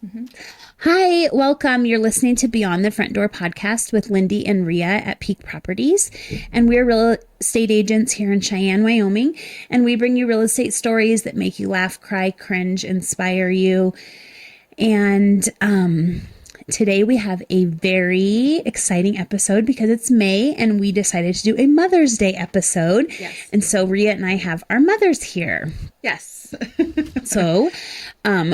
Mm-hmm. Hi, welcome. You're listening to Beyond the Front Door podcast with Lindee and Rhea at Peak Properties. And we're real estate agents here in Cheyenne, Wyoming. And we bring you real estate stories that make you laugh, cry, cringe, inspire you. And today we have a very exciting episode because it's May and we decided to do a Mother's Day episode. Yes. And so Rhea and I have our mothers here. Yes. So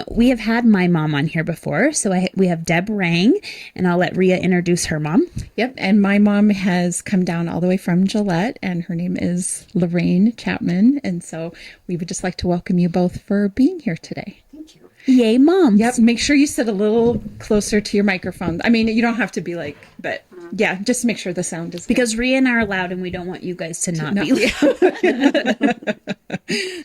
we have had my mom on here before. So we have Deb Rang, and I'll let Rhea introduce her mom. Yep. And my mom has come down all the way from Gillette, and her name is Lorraine Chapman. And so we would just like to welcome you both for being here today. Thank you. Yay, Mom. Yep. Make sure you sit a little closer to your microphone. I mean, you don't have to be like, but yeah, just make sure the sound is good. Because Rhea and I are loud, and we don't want you guys to not be loud.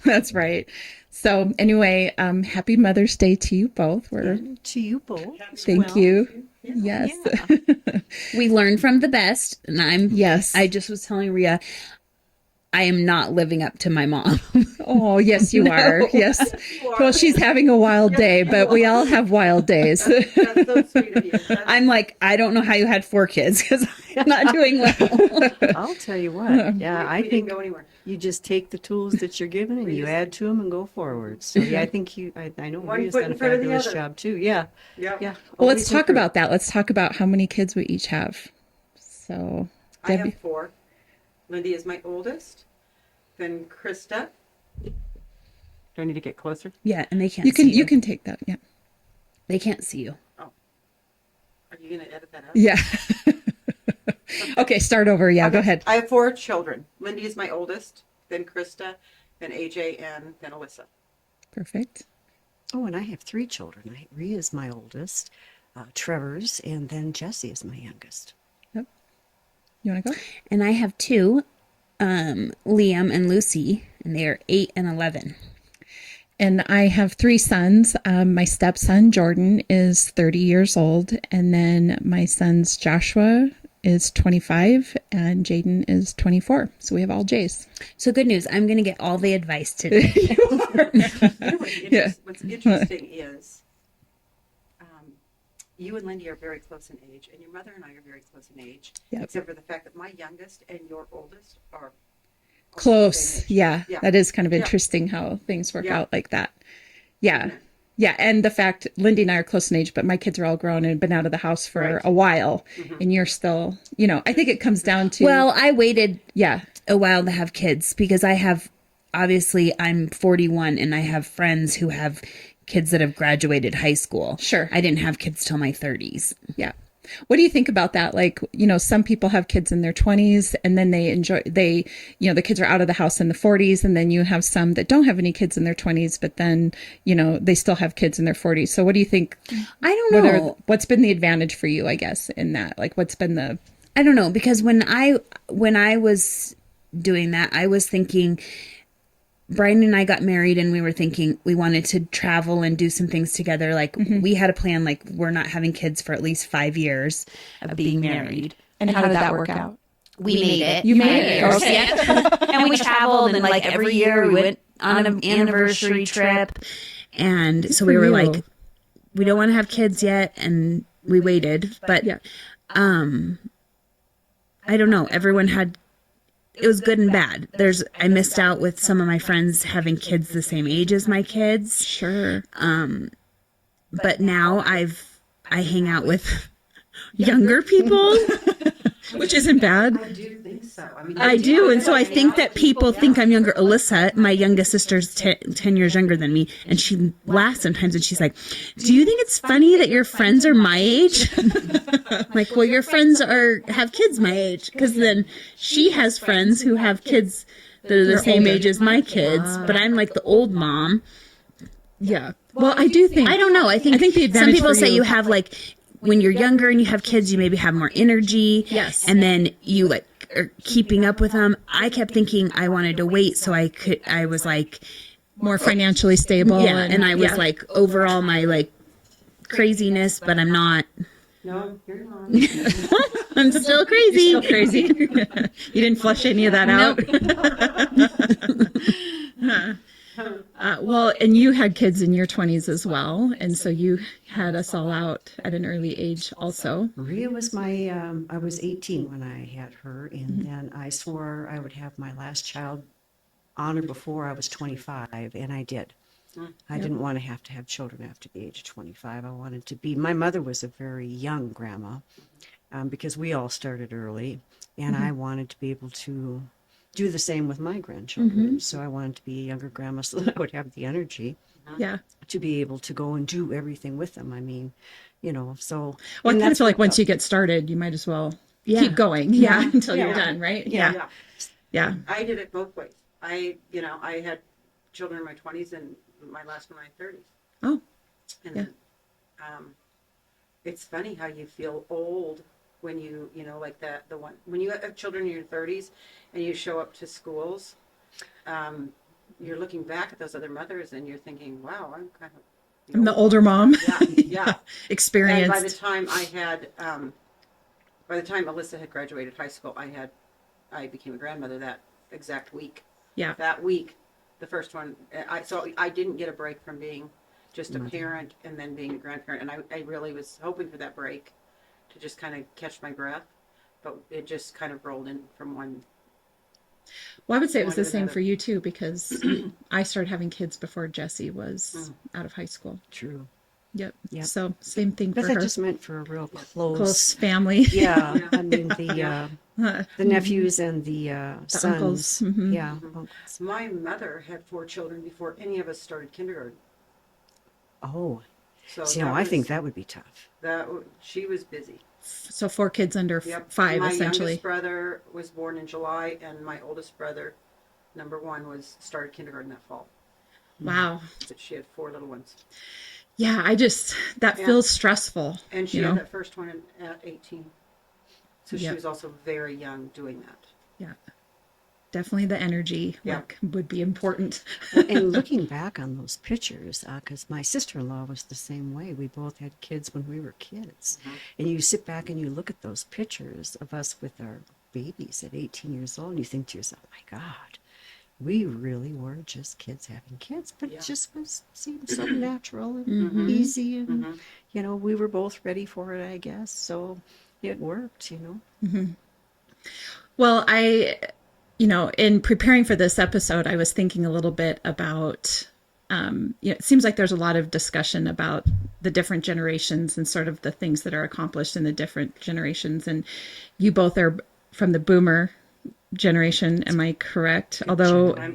That's right. So anyway, happy Mother's Day to you both. To you both. Thank you. Yes. Yeah. We learn from the best, and I just was telling Rhea, I am not living up to my mom. Oh, yes, you are. Yes. Well, she's having a wild day, but we all have wild days. That's so sweet of you. I'm like, I don't know how you had 4 kids because I'm not doing well. I'll tell you what. Yeah, I think go anywhere. You just take the tools that you're given and you add to them and go forward. So yeah, I think I know Rhea's done a fabulous job too. Yeah. Yeah. Well, let's talk about that. Let's talk about how many kids we each have. So, I have 4. Lindee is my oldest. Then Krista. Do I need to get closer? Yeah, and they can't you can see you. you can take that. Yeah. They can't see you. Are you going to edit that out? Yeah. Okay, start over. Yeah, go ahead. I have 4 children. Lindee is my oldest. Then Krista. Then AJ. And then Alyssa. Perfect. Oh, and I have 3 children. Rhea is my oldest, Trevor's, and then Jesse is my youngest. Yep. You want to go? And I have 2, Liam and Lucy, and they are 8 and 11. And I have 3 sons. My stepson, Jordan, is 30 years old. And then my sons, Joshua is 25 and Jaden is 24. So we have all J's. So good news. I'm going to get all the advice today. What's interesting is you and Lindee are very close in age, and your mother and I are very close in age, Yep. except for the fact that my youngest and your oldest are Close. Yeah. Yeah. That is kind of interesting how things work Yeah. out like that. Yeah. Yeah. And the fact Lindee and I are close in age, but my kids are all grown and been out of the house for Right. a while. And you're still, I think it comes down to. Well, I waited yeah. a while to have kids because I'm 41 and I have friends who have kids that have graduated high school. Sure. I didn't have kids till my 30s. Yeah. What do you think about that? Like, some people have kids in their 20s and then the kids are out of the house in the 40s. And then you have some that don't have any kids in their 20s, but then, they still have kids in their 40s. So what do you think? I don't know. What's been the advantage for you, I guess, in that? Like, what's been the... I don't know, because when I was doing that, I was thinking... Brian and I got married and we were thinking we wanted to travel and do some things together. Like we had a plan, like we're not having kids for at least 5 years of being married. And how did that work out? We made it. You made it. Okay. And we traveled and like every year we went on an anniversary trip. And so we were like, we don't want to have kids yet. And we waited, but, I don't know. It was good and bad. I missed out with some of my friends having kids the same age as my kids. Sure. But now I hang out with younger people, Which isn't bad. I do think so. I do. And so I think that people think I'm younger. Alyssa, my youngest sister's 10 years younger than me. And she laughs sometimes and she's like, do you think it's funny that your friends are my age? I'm like, well, your friends have kids my age. Because then she has friends who have kids that are the same age as my kids. But I'm like the old mom. Yeah. Well, I do think... I don't know. I think the some advantage people for say you you have like... When you're younger and you have kids, you maybe have more energy. Yes. And then you like are keeping up with them. I kept thinking I wanted to wait so I was like more financially stable. Yeah. And I was like over all my like craziness, but I'm not. No, you're not. I'm still crazy. You're still crazy. You didn't flush any of that out. Nope. Well, and you had kids in your 20s as well, and so you had us all out at an early age also. Rhea was I was 18 when I had her, and then I swore I would have my last child on or before I was 25, and I did. I didn't want to have children after the age of 25. I wanted to be, my mother was a very young grandma, because we all started early, and I wanted to be able to do the same with my grandchildren. So I wanted to be a younger grandma so that I would have the energy Yeah. to be able to go and do everything with them. I mean, so. Well, I and kind of that's feel like worked once out. you get started, you might as well Yeah. keep going. Yeah. Until you're Yeah. done, right? Yeah. Yeah. Yeah. I did it both ways. I had children in my 20s and my last one in my 30s. Oh, And yeah. It's funny how you feel old when like the one when you have children in your 30s and you show up to schools. You're looking back at those other mothers and you're thinking, wow, I'm kind of I'm the older mom. Yeah, yeah. Experienced. And by the time by the time Alyssa had graduated high school, I became a grandmother that exact week. Yeah. That week, the first one, so I didn't get a break from being just a parent and then being a grandparent. And I really was hoping for that break to just kind of catch my breath, but it just kind of rolled in from one. Well, I would say it was One the to same another. for you too, because I started having kids before Jessie was out of high school. True. Yep. Yep. So same thing But for that her. just meant for a real Close family. Yeah, I mean the nephews and the The sons. uncles. Mhm. Yeah, uncles. My mother had 4 children before any of us started kindergarten. Oh, So see, that no, I think was- that would be tough. she was busy. So 4 kids under Yep. 5, My essentially. youngest brother was born in July, and my oldest brother, number 1, started kindergarten that fall. Wow. But she had 4 little ones, Yeah, that Yeah. feels stressful. and she you had know? that first one at 18. So she Yep. was also very young doing that. Yeah. Definitely the energy Yeah. would be important. And looking back on those pictures, because my sister-in-law was the same way. We both had kids when we were kids. And you sit back and you look at those pictures of us with our babies at 18 years old, and you think to yourself, my God, we really were just kids having kids. But Yeah. it just seemed so natural and easy. And, we were both ready for it, I guess. So it worked, Well, in preparing for this episode, I was thinking a little bit about, it seems like there's a lot of discussion about the different generations and sort of the things that are accomplished in the different generations. And you both are from the boomer generation, am I correct? Although I'm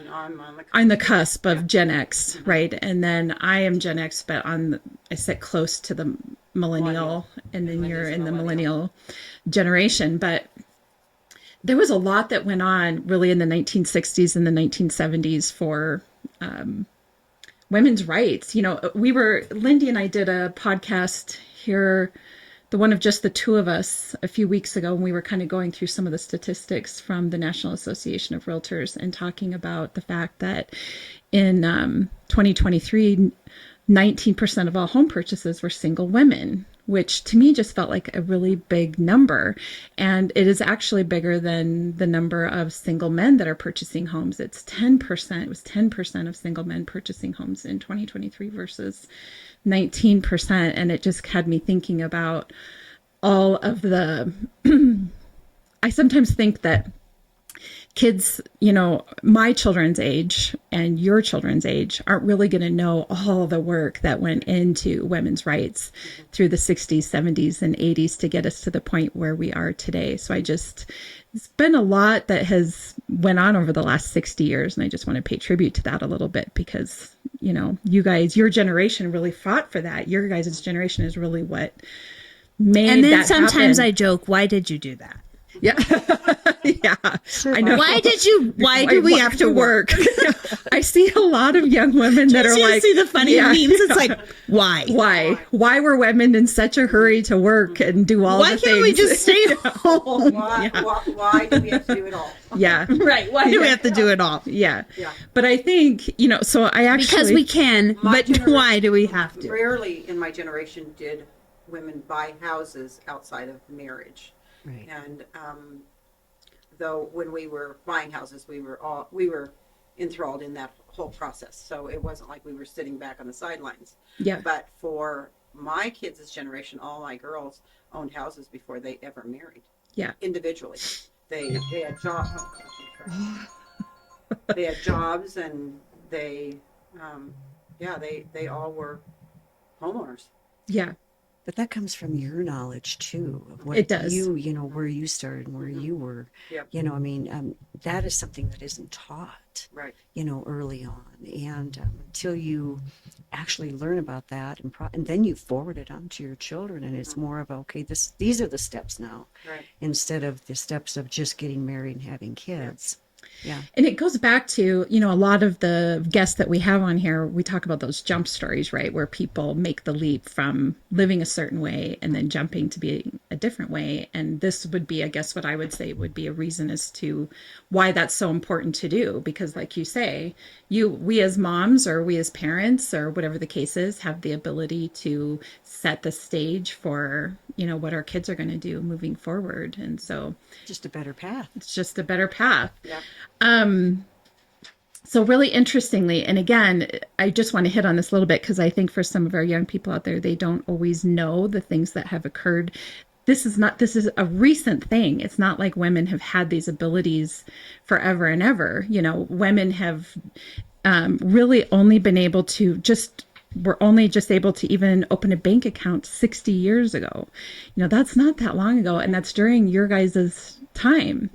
on the. I'm the cusp of Gen X, right? And then I am Gen X, but I sit close to the millennial, and then you're in the millennial generation. But there was a lot that went on really in the 1960s and the 1970s for women's rights. Lindee and I did a podcast here, the one of just the two of us, a few weeks ago, and we were kind of going through some of the statistics from the National Association of Realtors and talking about the fact that in 2023, 19% of all home purchases were single women, which to me just felt like a really big number. And it is actually bigger than the number of single men that are purchasing homes. It's 10%. It was 10% of single men purchasing homes in 2023 versus 19%. And it just had me thinking about all of the, I sometimes think that kids, my children's age and your children's age aren't really going to know all the work that went into women's rights through the 60s, 70s, and 80s to get us to the point where we are today. So it's been a lot that has went on over the last 60 years. And I just want to pay tribute to that a little bit because, you guys, your generation really fought for that. Your guys' generation is really what made And then that sometimes happen. I joke, why did you do that? Yeah. Yeah. I know. Why do we have to work? I see a lot of young women that are like, see the funny yeah, memes. It's like, why? Why were women in such a hurry to work and do all the things? Why can't we just stay home? Why do we have to do it all? Yeah. Right. Why do we have to do it all? Yeah. Yeah. But I think, so I actually. Because we can, My but generation- why do we have to? Rarely in my generation did women buy houses outside of marriage. Right. And though when we were buying houses, we were enthralled in that whole process. So it wasn't like we were sitting back on the sidelines. Yeah. But for my kids' generation, all my girls owned houses before they ever married. Yeah. Individually, they had jobs. They had jobs, and they, they all were homeowners. Yeah. But that comes from your knowledge too, of what It does. where you started and where you were. Yep. I mean, that is something that isn't taught, Right. Early on. And until you actually learn about that and then you forward it on to your children, and it's more of, okay, these are the steps now, Right. instead of the steps of just getting married and having kids. Yeah. And it goes back to, a lot of the guests that we have on here, we talk about those jump stories, right? Where people make the leap from living a certain way and then jumping to being a different way. And this would be, I guess, what I would say would be a reason as to why that's so important to do. Because like you say, we as moms or we as parents or whatever the case is, have the ability to set the stage for, what our kids are going to do moving forward. And so Just a better path. it's just a better path. Yeah. So really interestingly, and again, I just want to hit on this a little bit because I think for some of our young people out there, they don't always know the things that have occurred. This is a recent thing. It's not like women have had these abilities forever and ever. Women have really only been able to we're only just able to even open a bank account 60 years ago. That's not that long ago. And that's during your guys' time.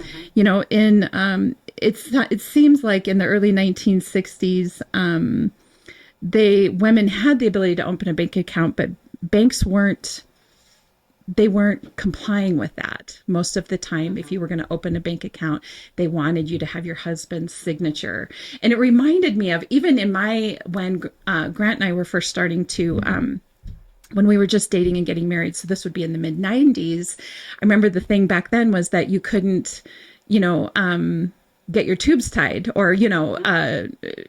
It seems like in the early 1960s, women had the ability to open a bank account, but banks weren't complying with that most of the time. If you were going to open a bank account, they wanted you to have your husband's signature. And it reminded me of even when Grant and I were first starting to, when we were just dating and getting married. So this would be in the mid 90s. I remember the thing back then was that you couldn't, get your tubes tied or,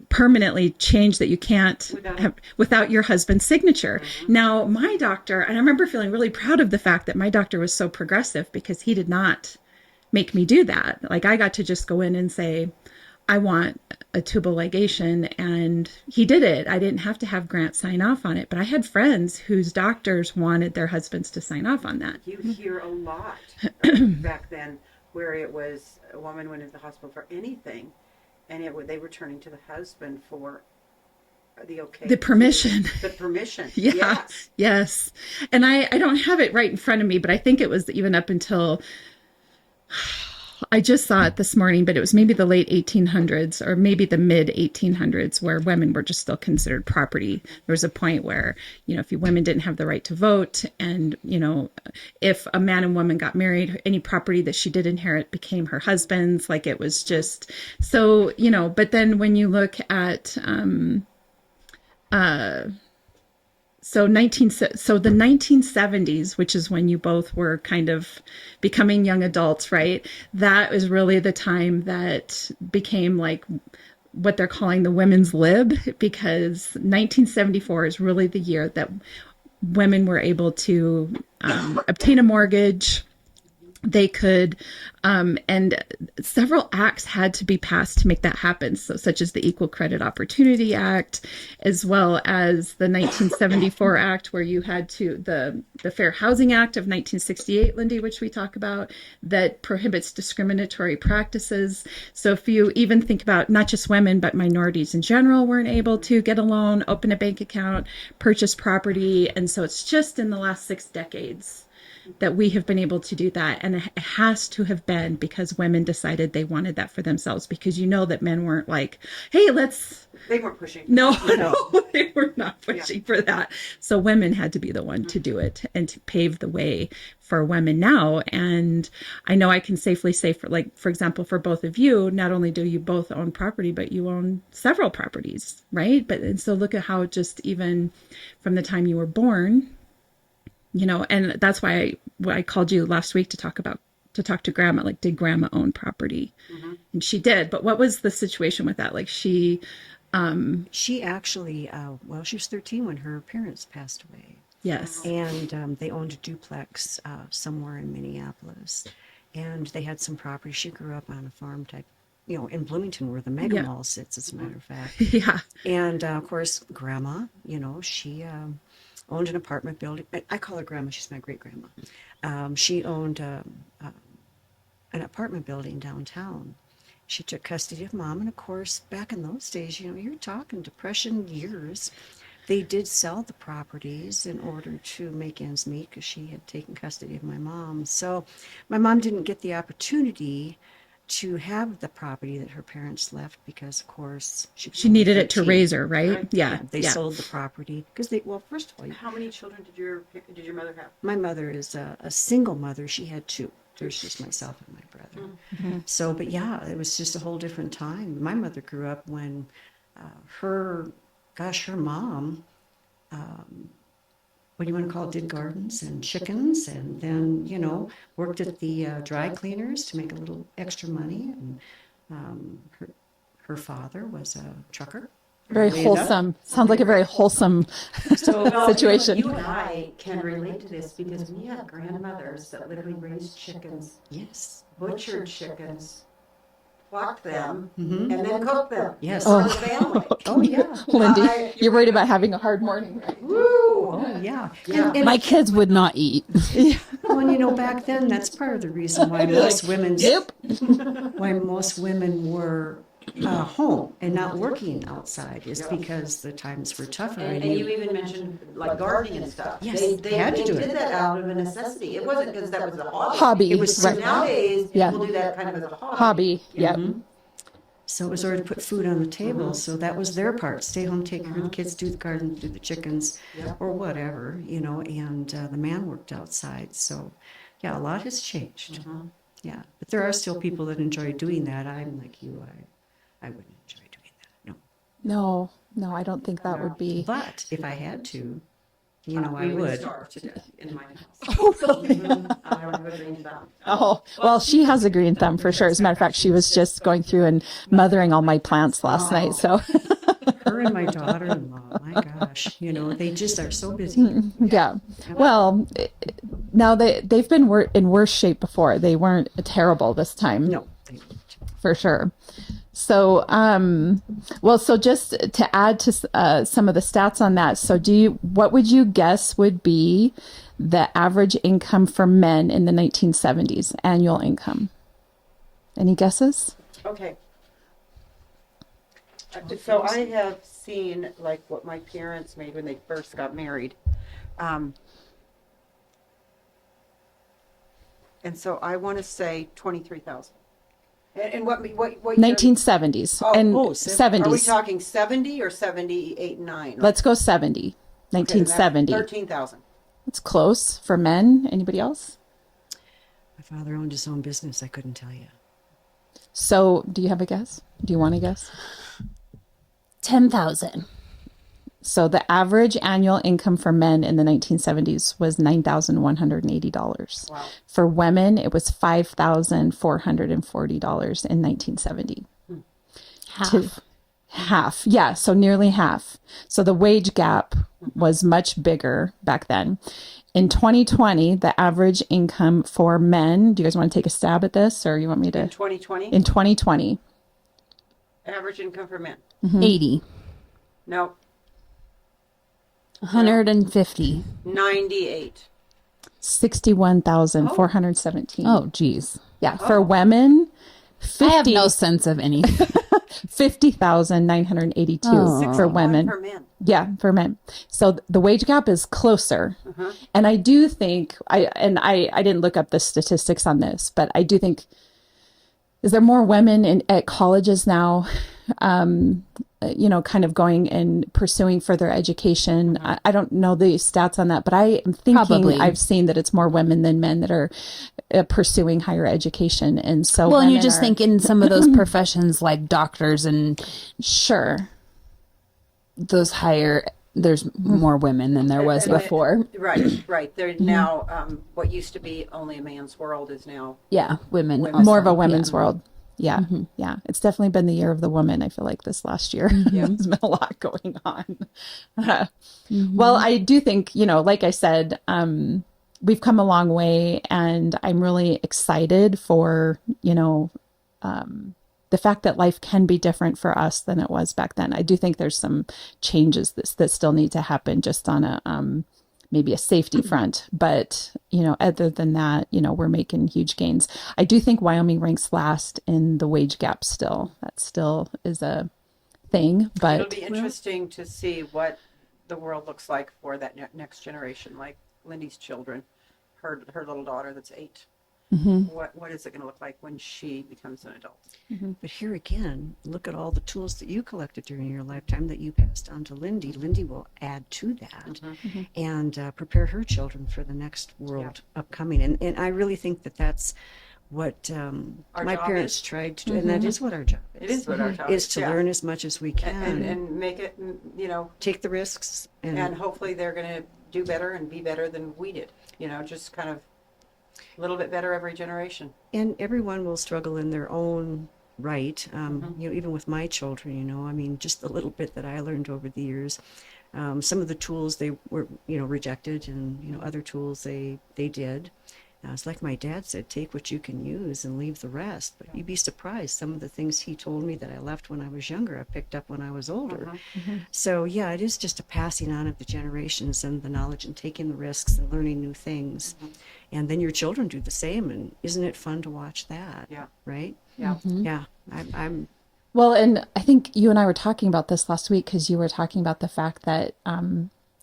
permanently change that you can't have without your husband's signature. Now, my doctor, and I remember feeling really proud of the fact that my doctor was so progressive because he did not make me do that. Like I got to just go in and say, I want a tubal ligation, and he did it. I didn't have to have Grant sign off on it, but I had friends whose doctors wanted their husbands to sign off on that. You hear a lot back then where it was a woman went into the hospital for anything, and they were turning to the husband for the permission. The permission. Yeah. Yes. And I don't have it right in front of me, but I think it was even up until I just saw it this morning, but it was maybe the late 1800s or maybe the mid 1800s where women were just still considered property. There was a point where, if women didn't have the right to vote and, if a man and woman got married, any property that she did inherit became her husband's. Like it was just so, but then when you look at, so the 1970s, which is when you both were kind of becoming young adults, right? That was really the time that became like what they're calling the women's lib, because 1974 is really the year that women were able to obtain a mortgage. They could, and several acts had to be passed to make that happen. So, such as the Equal Credit Opportunity Act, as well as the 1974 Act, where you had the Fair Housing Act of 1968, Lindee, which we talk about, that prohibits discriminatory practices. So if you even think about not just women, but minorities in general weren't able to get a loan, open a bank account, purchase property. And so it's just in the last 6 decades that we have been able to do that. And it has to have been because women decided they wanted that for themselves, because that men weren't like, hey, They weren't pushing. No, they were not pushing for that. So women had to be the one to do it and to pave the way for women now. And I know I can safely say for example, for both of you, not only do you both own property, but you own several properties, right? And so look at how just even from the time you were born, and that's why I called you last week to talk to grandma, like, did grandma own property? Mm-hmm. And she did. But what was the situation with that? Like she actually, she was 13 when her parents passed away. Yes. And they owned a duplex somewhere in Minneapolis. And they had some property. She grew up on a farm type in Bloomington where the Mega Yeah. Mall sits, as a matter of fact. Yeah. And of course, Grandma, she owned an apartment building. I call her Grandma. She's my great grandma. She owned an apartment building downtown. She took custody of Mom, and of course, back in those days, you're talking Depression years. They did sell the properties in order to make ends meet because she had taken custody of my mom. So my mom didn't get the opportunity to have the property that her parents left because, of course, she was She only needed it to 13. raise her, right? Right. Yeah. They Yeah. sold the property because first of all, How many children did your mother have? my mother is a single mother. She had two. There's just myself and my brother. So, but yeah, it was just a whole different time. My mother grew up when her mom, what do you want to call it, did gardens and chickens, and then, worked at the dry cleaners to make a little extra money. And her father was a trucker. Very Weirdly enough. wholesome. Sounds like a very wholesome situation. You and I can relate to this because we have grandmothers that literally raised chickens, Yes. butchered chickens, plucked them, and then cooked them. Yes. For the family. Oh, yeah. Lindee, you're worried about having a hard morning, right? Woo! Oh, yeah. Yeah. And My kids would not eat. well, back then, that's part of the reason why most Yep. women were home and not working outside is because the times were tougher. And you even mentioned like gardening and stuff. Yes, they, they had to do did it. that out of a necessity. It wasn't because that was a hobby. Hobby. It was right. Nowadays, Yeah. people do that kind of as a hobby. Hobby. Yeah. So it was ordered to put food on the table. So that was their part. Stay home, take care of the kids, do the garden, do the chickens, or whatever, and the man worked outside. So, yeah, a lot has changed. Yeah, but there are still people that enjoy doing that. I'm like you, I wouldn't enjoy doing that. No. No, I don't think that would be. But if I had to, I We would would. starve to death in my house. Oh, really? I don't have a green thumb. Oh, well, she has a green thumb for sure. As a matter of fact, she was just going through and mothering all my plants last night. So, Her and my daughter-in-law, my gosh, they just are so busy. yeah. Well, now they've been in worse shape before. They weren't terrible this time. No, they don't. For sure. So, so just to add to some of the stats on that. So what would you guess would be the average income for men in the 1970s, annual income? Any guesses? Okay. So I have seen like what my parents made when they first got married. And so I want to say 23,000. And what year? 1970s and oh, 70s. Are we talking 70 or 78, 9? Let's go 70. 1970. 13,000. It's close for men. Anybody else? My father owned his own business. I couldn't tell you. So do you have a guess? Do you want to guess? 10,000. So the average annual income for men in the 1970s was $9,180. Wow. For women, it was $5,440 in 1970. Half. Half. Yeah, so nearly half. So the wage gap was much bigger back then. In 2020, the average income for men, do you guys want to take a stab at this or you want me to? In 2020, In 2020. average income for men. 80. No, 150. 98. 61,417. Oh, geez. Yeah, for women, I have 50 no sense of anything. 50,982 Oh. for women. For men. Yeah, for men. So the wage gap is closer. And I do think I didn't look up the statistics on this, but I do think is there more women at colleges now kind of going and pursuing further education. I don't know the stats on that, but I am thinking Probably. I've seen that it's more women than men that are pursuing higher education. And so, Well, and you women just are- think in some of those professions like doctors and sure. those higher, there's more women than there was And- before. Right. They're now, what used to be only a man's world is now. Yeah, women. Women. also, More of a women's yeah. world. Yeah. Yeah. It's definitely been the year of the woman. I feel like this last year, there's been a lot going on. Well, I do think, like I said, we've come a long way and I'm really excited for, the fact that life can be different for us than it was back then. I do think there's some changes that still need to happen just on a maybe a safety front. But, other than that, we're making huge gains. I do think Wyoming ranks last in the wage gap still. That still is a thing, but It'll be interesting to see what the world looks like for that next generation, like Lindy's children, her little daughter that's 8. What is it going to look like when she becomes an adult? But here again, look at all the tools that you collected during your lifetime that you passed on to Lindee. Lindee will add to that and prepare her children for the next world upcoming. And I really think that that's what my job parents is. tried to do, and that is what our job is. It is what our job is to yeah. learn as much as we can and make it, take the risks and hopefully they're going to do better and be better than we did. Just kind of a little bit better every generation. And everyone will struggle in their own right. Even with my children, I mean, just the little bit that I learned over the years. Some of the tools they were, rejected, and other tools they did. It's like my dad said, take what you can use and leave the rest. But you'd be surprised. Some of the things he told me that I left when I was younger, I picked up when I was older. So, yeah, it is just a passing on of the generations and the knowledge and taking the risks and learning new things. And then your children do the same. And isn't it fun to watch that? Yeah. Right? Yeah. Yeah. I'm well, and I think you and I were talking about this last week because you were talking about the fact that,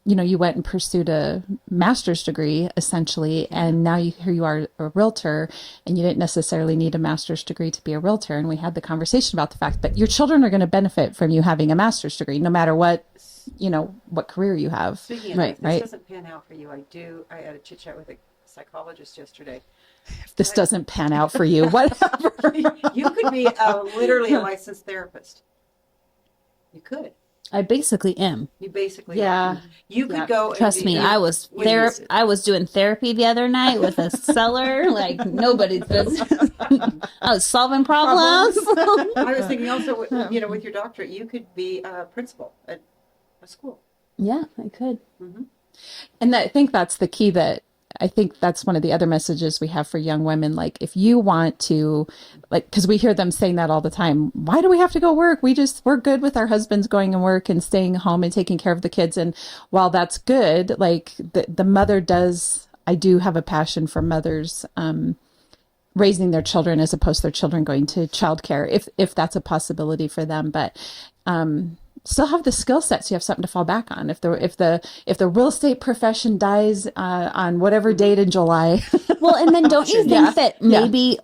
you went and pursued a master's degree essentially, and now here you are a realtor, and you didn't necessarily need a master's degree to be a realtor. And we had the conversation about the fact that your children are going to benefit from you having a master's degree, no matter what career you have. Speaking of Right, this right. doesn't pan out for you. I had a chit chat with a psychologist yesterday. If this doesn't pan out for you, whatever. You could be literally a licensed therapist. You could. I basically am. You basically Yeah. are. You could go. and Trust be- me, I was When there. is it? I was doing therapy the other night with a seller, like nobody's business. I was solving problems. I was thinking also, with your doctorate, you could be a principal at a school. Yeah, I could. And I think that's the key, that I think that's one of the other messages we have for young women. Like, if you want to, because we hear them saying that all the time, why do we have to go work? We're good with our husbands going and work and staying home and taking care of the kids. And while that's good, like the mother does, I do have a passion for mothers, raising their children as opposed to their children going to childcare, if that's a possibility for them. But, still have the skill sets. You have something to fall back on. If the real estate profession dies on whatever date in July. Well, and then don't you think that Yeah. maybe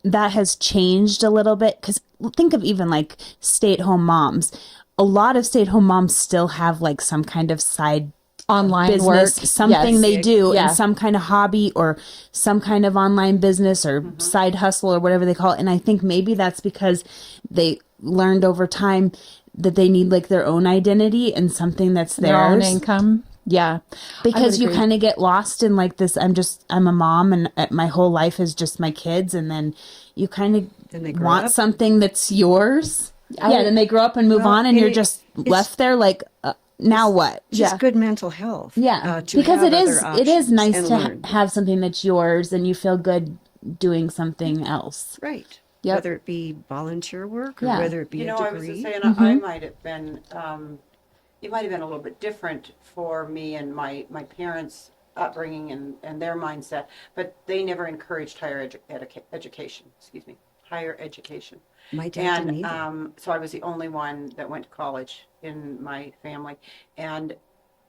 that has changed a little bit? Because think of even like stay-at-home moms. A lot of stay-at-home moms still have like some kind of side Online business, work, something yes. they do, Yeah. and some kind of hobby or some kind of online business or side hustle or whatever they call it. And I think maybe that's because they learned over time that they need like their own identity and something that's their own theirs. income. Yeah. Because I you would agree. kind of get lost in like this, I'm a mom and my whole life is just my kids. And then you kind Then they of grow want up. something that's yours. Yeah, then they grow up and move Well, on and you're it's- just left there like, now what? just good mental health. Yeah, to because have it is other it is options nice and to learn. have something that's yours and you feel good doing something else. Right. Yep. Whether it be volunteer work or Yeah. whether it be a I was degree. just saying, I might have been, it might have been a little bit different for me and my parents' upbringing and their mindset, but they never encouraged higher education. Higher education. My dad didn't And either. so I was the only one that went to college in my family, and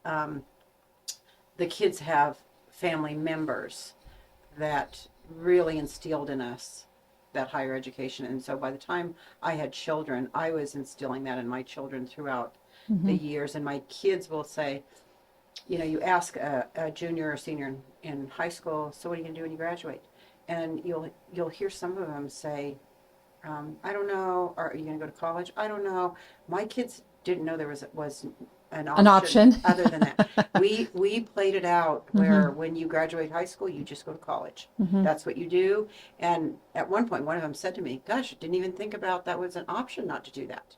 the kids have family members that really instilled in us that higher education. And so by the time I had children, I was instilling that in my children throughout the years. And my kids will say, you ask a junior or senior in high school, so what are you going to do when you graduate? And you'll hear some of them say, I don't know. Are you going to go to college? I don't know. My kids didn't know there was an option, option. other than that. We played it out where when you graduate high school, you just go to college. That's what you do. And at one point, one of them said to me, "Gosh, I didn't even think about that was an option not to do that.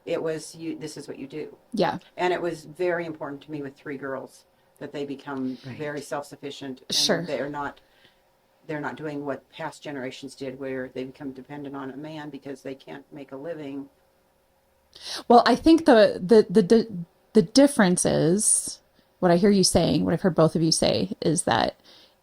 It was you. This is what you do." Yeah. And it was very important to me with 3 girls that they become very self-sufficient. And Sure. they're not they're not doing what past generations did, where they become dependent on a man because they can't make a living. Well, I think the difference is what I hear you saying, what I've heard both of you say, is that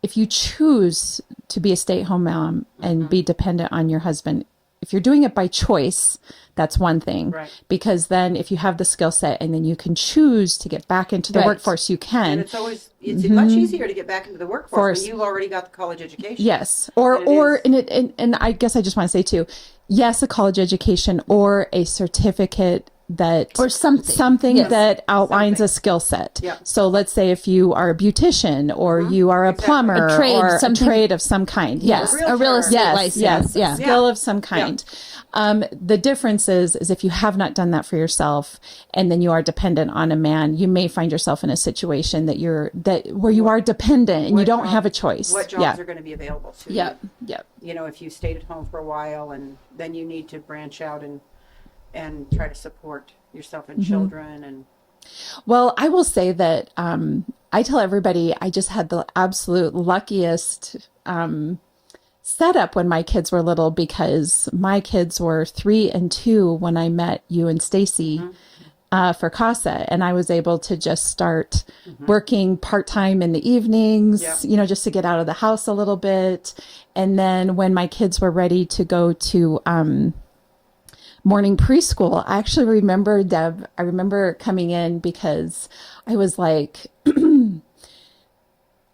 if you choose to be a stay-at-home mom and be dependent on your husband, if you're doing it by choice, that's one thing. Right. Because then if you have the skill set and then you can choose to get back into the Right. workforce, you And can. it's much easier to get back into the workforce when you've already got the college education. Yes. than it is- And I guess I just want to say too, yes, a college education or a certificate that Or something. Yes. that outlines Something. a skill set. Yeah. So let's say if you are a beautician or you are a Exactly. plumber A trade, or something- a trade of some kind. Yes. realtor. A real estate Yes, license. yes, Yeah. skill of some kind. The difference is if you have not done that for yourself and then you are dependent on a man, you may find yourself in a situation where you are dependent and you What don't job- have a choice. What jobs are going to be available to you? Yep. Yep. You know, if you stayed at home for a while, and then you need to branch out and try to support yourself and children. And Well, I will say that I tell everybody I just had the absolute luckiest setup when my kids were little, because my kids were 3 and 2 when I met you and Stacy for CASA, and I was able to just start working part-time in the evenings, Yeah. just to get out of the house a little bit. And then when my kids were ready to go to morning preschool, I actually remember, Deb, I remember coming in because I was like,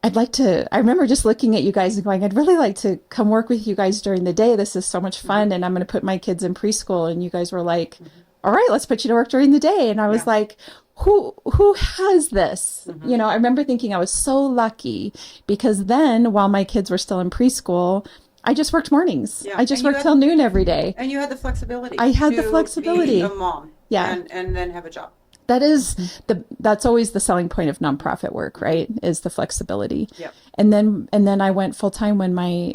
I remember just looking at you guys and going, I'd really like to come work with you guys during the day. This is so much fun. And I'm going to put my kids in preschool. And you guys were like, all right, let's put you to work during the day. And I was like, who has this? I remember thinking I was so lucky, because then while my kids were still in preschool, I just worked mornings. Yeah. I just And you worked had- till noon every day. And you had the flexibility. I had the to flexibility. be a mom. Yeah. And then have a job. That is that's always the selling point of nonprofit work, right? Is the flexibility. Yep. And then I went full time when my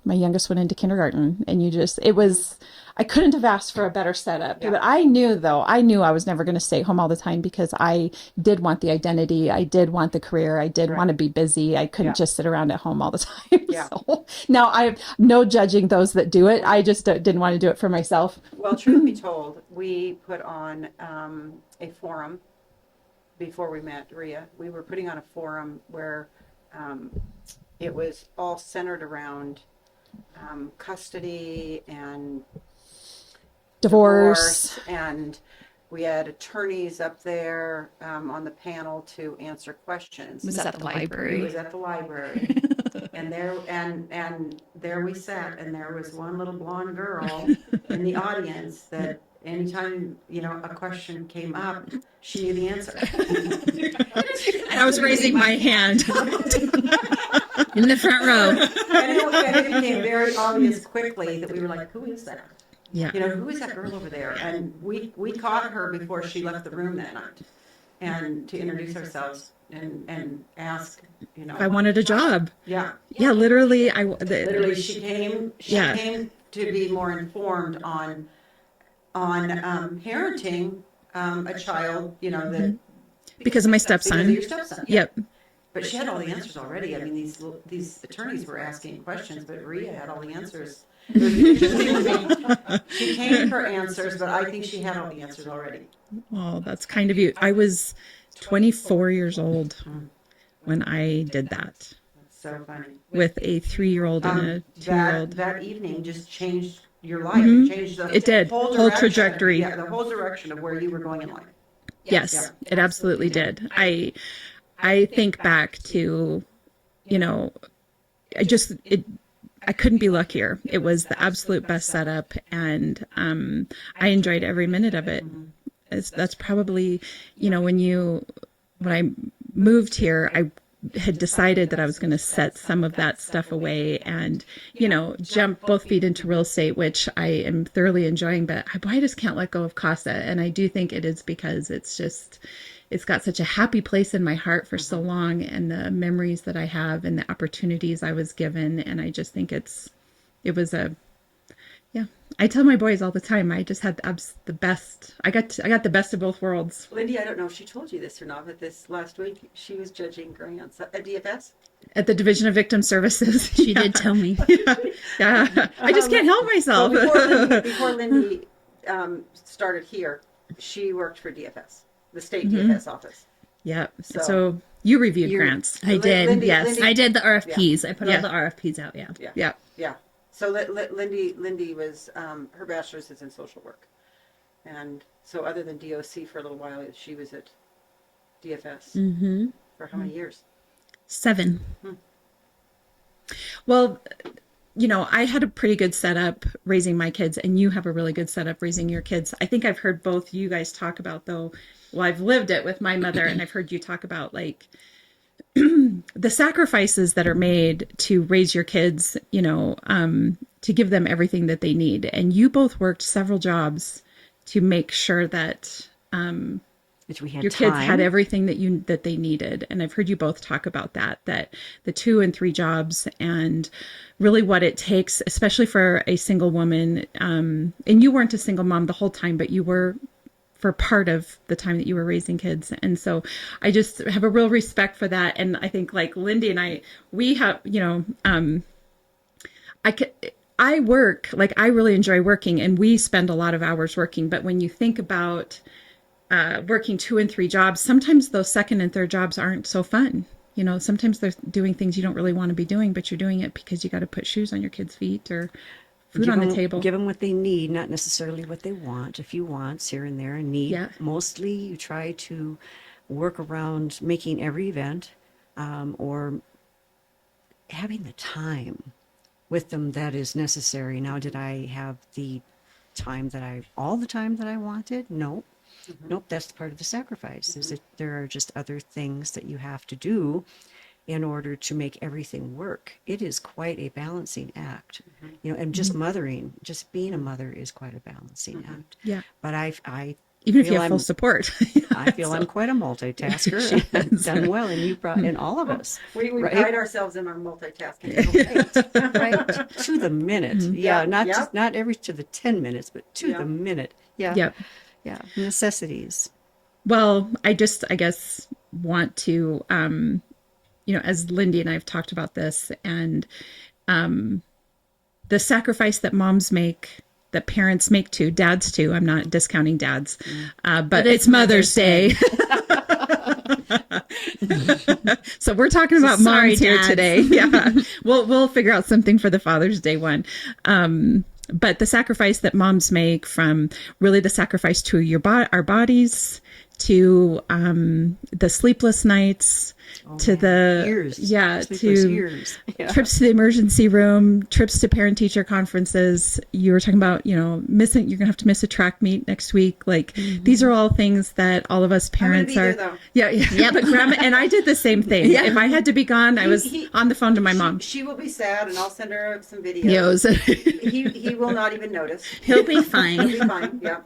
youngest went into kindergarten, and I couldn't have asked for a better setup. Yeah. But I knew I was never going to stay home all the time, because I did want the identity, I did want the career, I did want to be busy. I couldn't just sit around at home all the time. Yeah. So, now I have no judging those that do it. I just didn't want to do it for myself. Well, truth be told, we put on a forum before we met Rhea. We were putting on a forum where it was all centered around custody and Divorce. and we had attorneys up there on the panel to answer questions. Was at the It library. was at the library. And there we sat, and there was one little blonde girl in the audience that anytime, a question came up, she knew the answer. And I was raising my hand. In the front row. And it became very obvious quickly that we were like, who is that? Yeah. Who is that girl over there? And we caught her before she left the room that night, and to introduce ourselves and ask, If I wanted a job. yeah. Yeah, literally. Literally, she came to be more informed on parenting a child, that because of my because of stepson. your stepson. Yep. But she had all the answers already. I mean, these attorneys were asking questions, but Rhea had all the answers. It was interesting to me. She came for answers, but I think she had all the answers already. Oh, that's kind of you. I was 24 years old when I did that So funny. with a 3-year-old and a 2-year-old. That evening just changed your life. It changed the It did. whole Whole direction. trajectory. Yeah, the whole direction of where you were going in life. Yes, it absolutely did. I think back to, I couldn't be luckier. It was the absolute best setup, and I enjoyed every minute of it. That's probably, when I moved here, I had decided that I was going to set some of that stuff away and, jump both feet into real estate, which I am thoroughly enjoying, but I just can't let go of CASA. And I do think it is because it's got such a happy place in my heart for so long, and the memories that I have and the opportunities I was given. And I just think it was a I tell my boys all the time, I just had the best. I got the best of both worlds. Lindy, I don't know if she told you this or not, but this last week she was judging grants at DFS. At the Division of Victim Services. She did tell me. Yeah. I just can't help myself. Well, before Lindy started here, she worked for DFS, the state DFS office. Yeah. So you reviewed grants. I did. Yes. I did the RFPs. I put Yeah. all the RFPs out. Yeah. Yeah. Yeah. So Lindy was her bachelor's is in social work, and so other than DOC for a little while, she was at DFS for how many years? 7. Well, I had a pretty good setup raising my kids, and you have a really good setup raising your kids. I think I've heard both you guys talk about, though. Well, I've lived it with my mother, and I've heard you talk about like the sacrifices that are made to raise your kids, to give them everything that they need. And you both worked several jobs to make sure that Which we had your time. kids had everything that they needed. And I've heard you both talk about that the 2 and 3 jobs and really what it takes, especially for a single woman. And you weren't a single mom the whole time, but you were for part of the time that you were raising kids. And so I just have a real respect for that. And I think like Lindy and I, we have, I work, like I really enjoy working, and we spend a lot of hours working. But when you think about working 2 and 3 jobs, sometimes those second and third jobs aren't so fun. Sometimes they're doing things you don't really want to be doing, but you're doing it because you got to put shoes on your kids' feet or food on the table. Give them what they need, not necessarily what they want. A few wants here and there, and need. Yeah. Mostly you try to work around making every event or having the time with them that is necessary. Now, did I have all the time that I wanted? No. Nope, that's part of the sacrifice, is that there are just other things that you have to do in order to make everything work. It is quite a balancing act, and just mothering, just being a mother is quite a balancing act. Yeah. But I Even if feel you have full support. I feel I'm quite a multitasker. I've done well, and you brought in all of us. We right? pride ourselves in our multitasking. Right to the minute. Yeah, not every to the 10 minutes, but to the minute. Yeah. Yep. Yeah. Necessities. Well, I guess want to, as Lindy and I have talked about this, and the sacrifice that moms make, that parents make too, dads too. I'm not discounting dads, but it's Mother's Day. So we're talking about moms here today. Yeah, we'll figure out something for the Father's Day one. But the sacrifice that moms make, from really the sacrifice to our bodies, to the sleepless nights, to the years. to years. Yeah. trips to the emergency room, trips to parent teacher conferences. You were talking about, missing. You're gonna have to miss a track meet next week. Like these are all things that all of us parents I'm are. gonna be Yeah. But grandma and I did the same thing. Yeah. If I had to be gone, I was on the phone to my mom. She will be sad, and I'll send her some videos. He will not even notice. He'll be He'll fine. be fine. Yeah.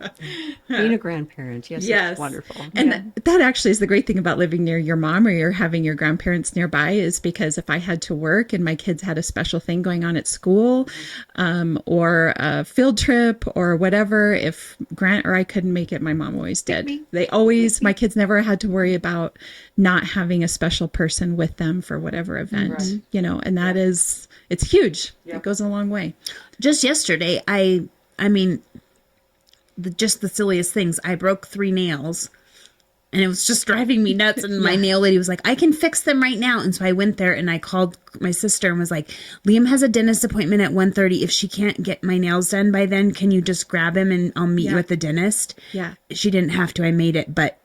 Being a grandparent, yes. It's wonderful. And that actually is the great thing about living near your mom, or you're having your grandparents nearby, is because if I had to work and my kids had a special thing going on at school, or a field trip or whatever, if Grant or I couldn't make it, my mom always did. My kids never had to worry about not having a special person with them for whatever event, Right. And that it's huge. Yeah. It goes a long way. Just yesterday, just the silliest things. I broke 3 nails. And it was just driving me nuts. And my nail lady was like, I can fix them right now. And so I went there and I called my sister and was like, Liam has a dentist appointment at 1:30. If she can't get my nails done by then, can you just grab him and I'll meet you at the dentist? Yeah. She didn't have to. I made it. But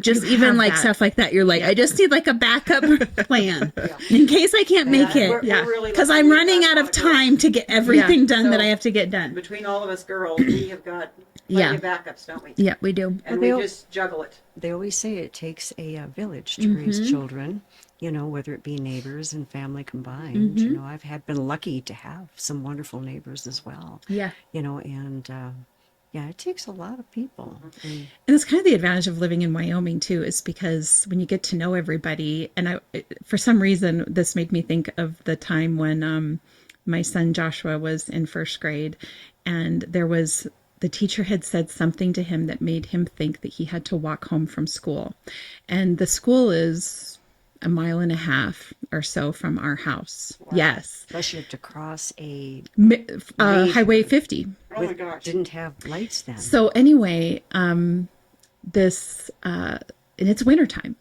just even like stuff like that, you're like, I just need like a backup plan in case I can't make it. We're really Because lucky I'm we've running got out a of lot of girls. time to get everything done that So- I have to get done. Between all of us girls, we have got plenty of backups, don't we? Yeah, we do. And Well, we just juggle it. They always say it takes a village to raise children, whether it be neighbors and family combined. I've been lucky to have some wonderful neighbors as well. Yeah. And it takes a lot of people. And it's kind of the advantage of living in Wyoming too, is because when you get to know everybody, and for some reason, this made me think of the time when my son Joshua was in first grade, and the teacher had said something to him that made him think that he had to walk home from school. And the school is a mile and a half or so from our house. Wow. Yes. Plus you have to cross a Highway 50. Oh my gosh. Didn't have lights then. So anyway, and it's wintertime.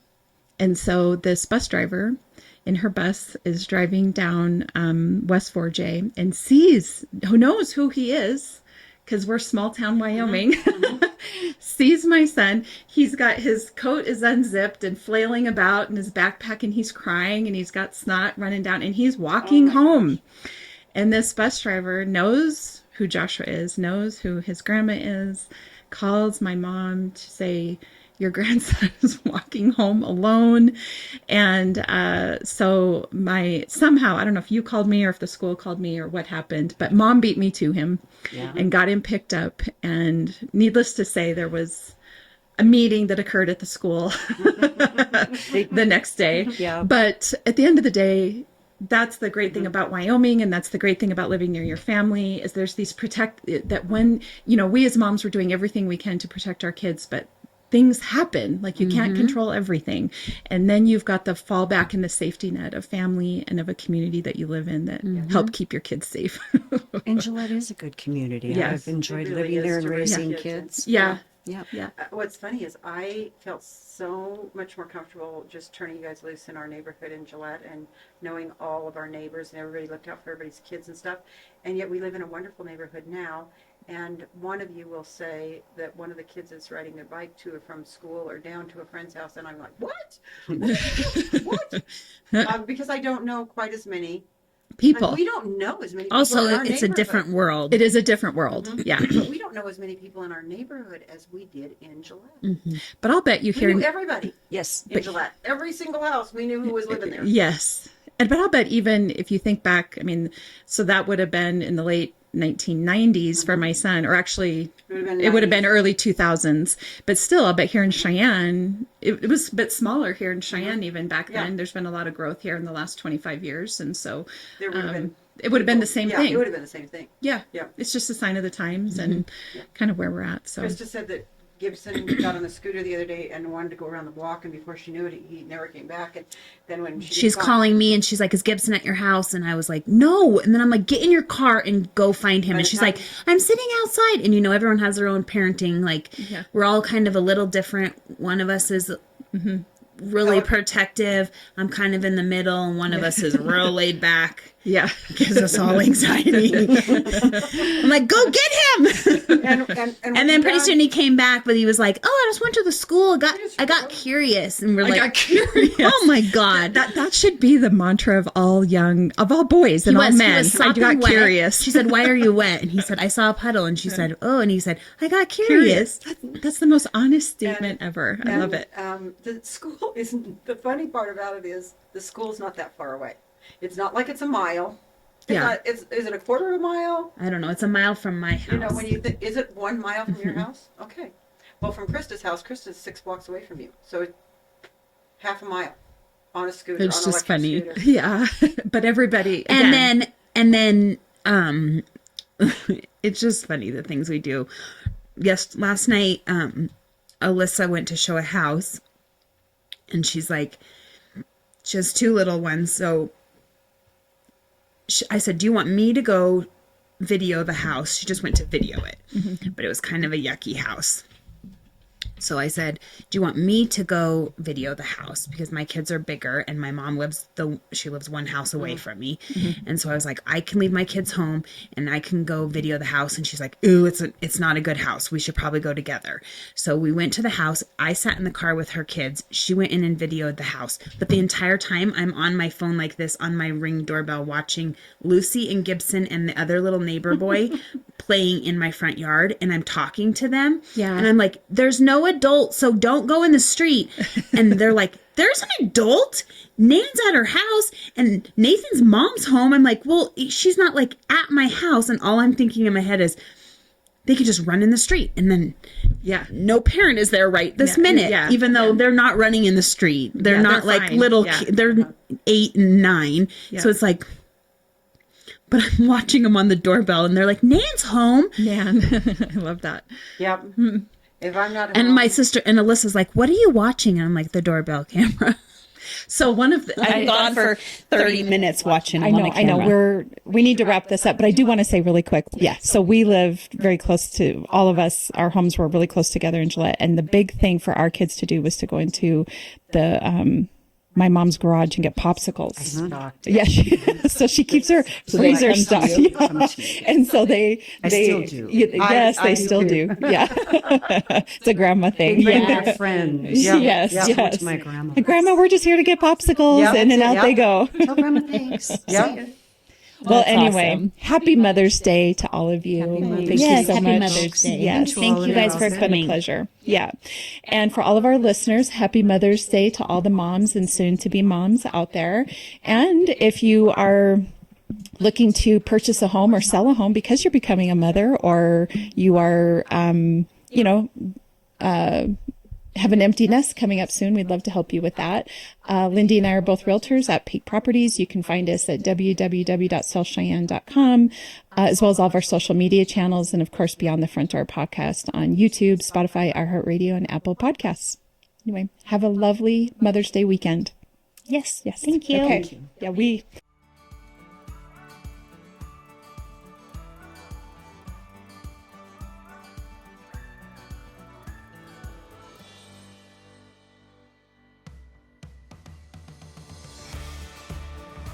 And so this bus driver in her bus is driving down West 4J and sees, who knows who he is, because we're small town Wyoming, sees my son. He's got his coat is unzipped and flailing about in his backpack, and he's crying, and he's got snot running down, and he's walking home. And this bus driver knows who Joshua is, knows who his grandma is, calls my mom to say, your grandson is walking home alone. And so somehow, I don't know if you called me or if the school called me or what happened, but mom beat me to him and got him picked up. And needless to say, there was a meeting that occurred at the school the next day. Yeah. But at the end of the day, that's the great thing about Wyoming, and that's the great thing about living near your family, is there's these that when, we as moms were doing everything we can to protect our kids, but things happen, like you can't control everything. And then you've got the fallback and the safety net of family and of a community that you live in that help keep your kids safe. And Gillette is a good community. Yes. I've enjoyed It really living is there and to raise raising kids. kids. Yeah. Yeah. Yeah. What's funny is I felt so much more comfortable just turning you guys loose in our neighborhood in Gillette and knowing all of our neighbors, and everybody looked out for everybody's kids and stuff. And yet we live in a wonderful neighborhood now. And one of you will say that one of the kids is riding their bike to or from school or down to a friend's house. And I'm like, what? What? Because I don't know quite as many People. we don't know as many people Also, in our it's a different neighborhood. world. It is a different world. Yeah. But we don't know as many people in our neighborhood as we did in Gillette. But I'll bet you We hear knew everybody Yes. in Gillette. Every single house, we knew who was living there. Yes. But I'll bet even if you think back, so that would have been in the late 1990s for my son, or actually it would have been early 2000s. But still, I'll bet here in Cheyenne, it was a bit smaller here in Cheyenne even back then. There's been a lot of growth here in the last 25 years. And so There would have been it would have been the same Yeah, thing. it would have been the same thing. Yeah. Yeah. It's just a sign of the times and kind of where we're at. So Krista said that Gibson got on the scooter the other day and wanted to go around the block, and before she knew it, he never came back. And then when She's calling me and she's like, is Gibson at your house? And I was like, no. And then I'm like, get in your car and go find him. By And the she's time- like, I'm sitting outside. And everyone has their own parenting. Like, we're all kind of a little different. One of us is really protective. I'm kind of in the middle. And one of us is real laid back. yeah. Gives us all anxiety. I'm like, go get him. And then pretty soon he came back, but he was like, oh, I just went to the school. I got curious. And we're like, got curious. oh my God. That should be the mantra of all boys and all men. I got curious. She said, why are you wet? And he said, I saw a puddle. And she said, oh, and he said, I got curious. That's the most honest statement ever. I love it. The school isn't, the funny part about it is the school's not that far away. It's not like it's a mile. Is it a quarter of a mile? I don't know. It's a mile from my house. When you think, is it 1 mile from your house? Okay. Well, from Krista's house, Krista's 6 blocks away from you. So it's half a mile on a scooter. It's on just an funny. electric scooter. Yeah. But everybody. Again, And then it's just funny the things we do. Yes, last night, Alyssa went to show a house, and she's like, she has 2 little ones. So I said, do you want me to go video the house? She just went to video it, but it was kind of a yucky house. So I said, do you want me to go video the house? Because my kids are bigger and my mom lives 1 house away from me. And so I was like, I can leave my kids home and I can go video the house. And she's like, ooh, it's not a good house. We should probably go together. So we went to the house. I sat in the car with her kids. She went in and videoed the house. But the entire time I'm on my phone like this on my Ring doorbell watching Lucy and Gibson and the other little neighbor boy playing in my front yard, and I'm talking to them. Yeah. And I'm like, there's no adult, so don't go in the street. And they're like, there's an adult? Nan's at her house and Nathan's mom's home. I'm like, well, she's not like at my house. And all I'm thinking in my head is they could just run in the street, and then no parent is there right this minute, even though they're not running in the street. They're not they're like fine. little they're 8 and 9. So it's like, but I'm watching them on the doorbell and they're like, Nan's home. Man, I love that. Yep. If I'm not at And home, my sister and Alyssa's like, what are you watching? And I'm like, the doorbell camera. So I've gone for 30 minutes watching them on a I know. camera. We need to wrap this up, but I do want to say really quick. Yeah. So we live very close to all of us. Our homes were really close together in Gillette. And the big thing for our kids to do was to go into the, my mom's garage and get popsicles. Stalked. Yeah. So she keeps her freezer stuff. Yeah. And so they still do. Yes, I they do still too. do. Yeah. It's a grandma thing. Bring Yeah. their friends. Yes, That's yes. what my grandma. Grandma, we're just here to get popsicles, Yep, and then that's it, out they yep. go. Tell grandma thanks. Yep. Well, That's anyway, awesome. happy Mother's Day to all of you. Happy Mother's Thank Day. you so Happy much. Mother's Day. Yes. Thank you guys for It's been a coming. pleasure. Yeah. And for all of our listeners, happy Mother's Day to all the moms and soon to be moms out there. And if you are looking to purchase a home or sell a home because you're becoming a mother, or you are, have an empty nest coming up soon, we'd love to help you with that. Lindee and I are both realtors at Peak Properties. You can find us at www.sellcheyenne.com, as well as all of our social media channels, and of course, Beyond the Front Door podcast on YouTube, Spotify, iHeartRadio, and Apple Podcasts. Anyway, have a lovely Mother's Day weekend. Yes. Yes. Thank you. Okay. Yeah,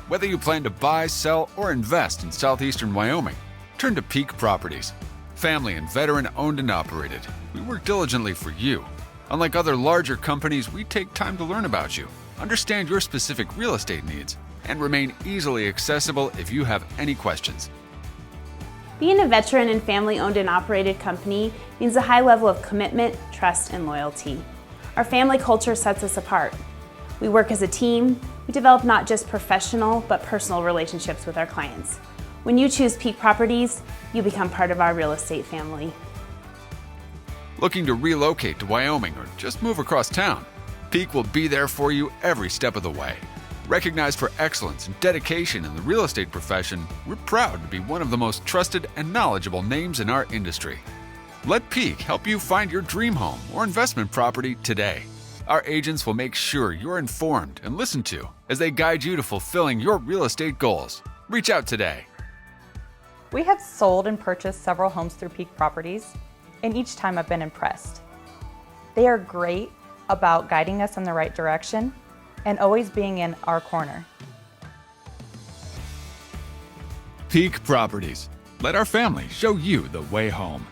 Whether you plan to buy, sell, or invest in southeastern Wyoming, turn to Peak Properties. Family and veteran owned and operated, we work diligently for you. Unlike other larger companies, we take time to learn about you, understand your specific real estate needs, and remain easily accessible if you have any questions. Being a veteran and family-owned and operated company means a high level of commitment, trust, and loyalty. Our family culture sets us apart. We work as a team. We develop not just professional, but personal relationships with our clients. When you choose Peak Properties, you become part of our real estate family. Looking to relocate to Wyoming or just move across town? Peak will be there for you every step of the way. Recognized for excellence and dedication in the real estate profession, we're proud to be one of the most trusted and knowledgeable names in our industry. Let Peak help you find your dream home or investment property today. Our agents will make sure you're informed and listened to as they guide you to fulfilling your real estate goals. Reach out today. We have sold and purchased several homes through Peak Properties, and each time I've been impressed. They are great about guiding us in the right direction and always being in our corner. Peak Properties. Let our family show you the way home.